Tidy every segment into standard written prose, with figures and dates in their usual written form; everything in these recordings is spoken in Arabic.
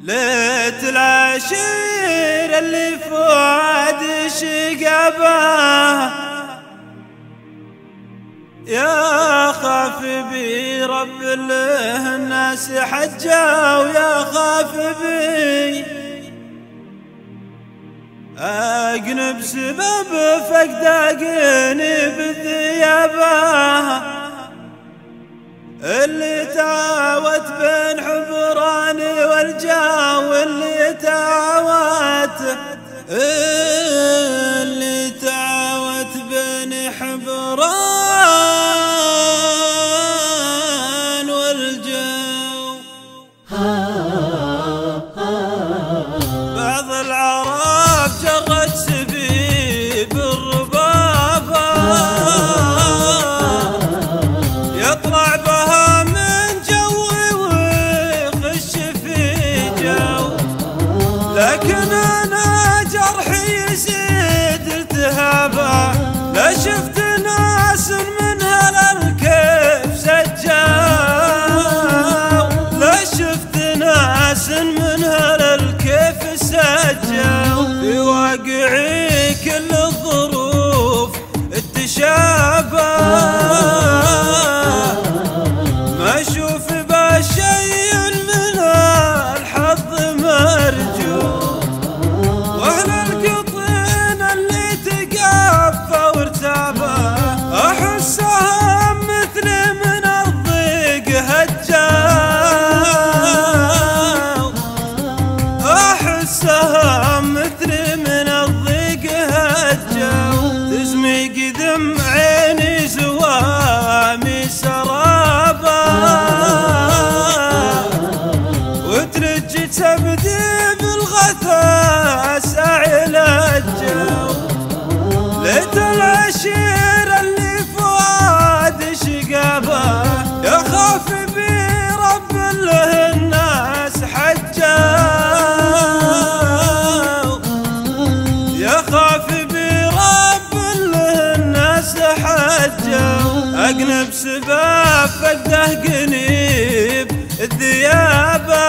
ليت العشير اللي فؤاد شقبه يا خاف بي رب له الناس حجه ويا خاف بي أجنب سبب فقد أجنب ثيابه اللي تعاوت بين حبراني والجو اللي تعاوت بين حبران والجو. بعض العرب جرت سبيب الربابة يطلع بها من جوي ويخش في جو، لكن أنا جرحي يزيد التهابه لا شفت ناس من هالكيف سجاو، لا شفت ناس من هالكيف سجاو. في واقعي كل الظروف التشابه ما اشوف بشيء من الحظ مرجو، واهل القطين اللي تقفى وارتابه احسهم مثل من الضيق هجاو، احسهم مثل من الضيق هجاو. تزمق دم عيني زوامي سرابه وترج تبدي بالغثاء ساعل الجو. ليت العشير اللي فؤاد شقبه يخاف بي رب له الناس حجاو، يخاف بي رب له الناس حجاو. أجنب سباب فقده قنيب الذيابه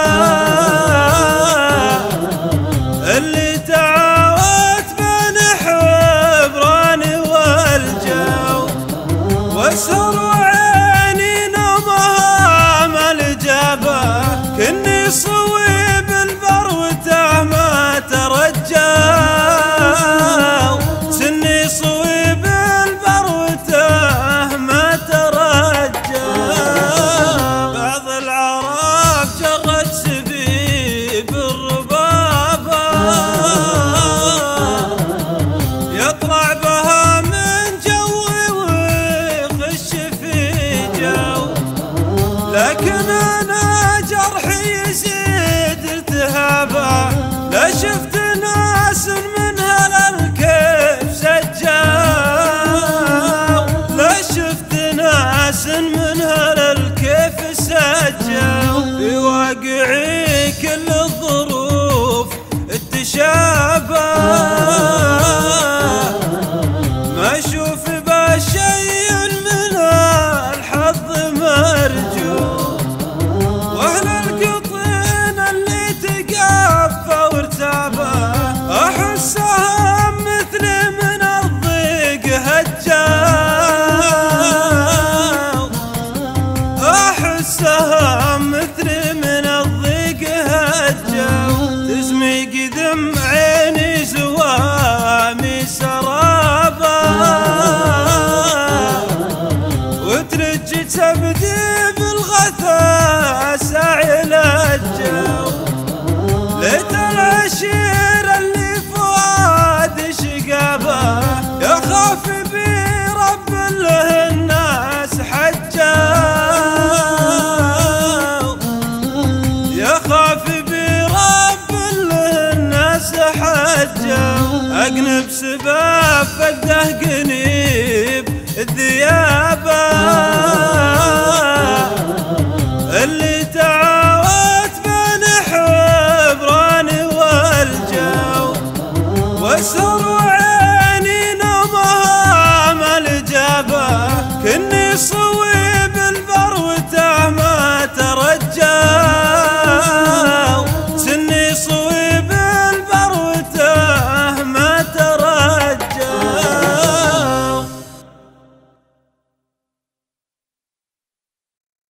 اللي تعاوت بين حبراني والجو، واسهر وعيني نومها ملجبه كني صويب البروته ما ترجاو، سني صويب البروته ما ترجاو. بعض العرب جرت سبيب الربابه يطلع بها من جوي ويخش في جو، لكن أنا جرحي يزيد التهابه لا شفت ناس من هالكيف سجاو، لا شفت ناس من هالكيف سجاو. في واقعي كل الظروف التشابه ما اشوف بشيء من الحظ مرجو، واهل القطين اللي تقفى وارتابه احسهم مثل من الضيق هجاو، احسهم مثل من الضيق هجاو. تزمق دم عيني زوامي سرابه وترج تبدي بالغثاء ساعل الجو. ليت العشير اللي فؤاد شقبه يخاف بي رب له الناس حجاو، يخاف بي رب له الناس حجاو. أجنب سباب فقده قنيب الذيابه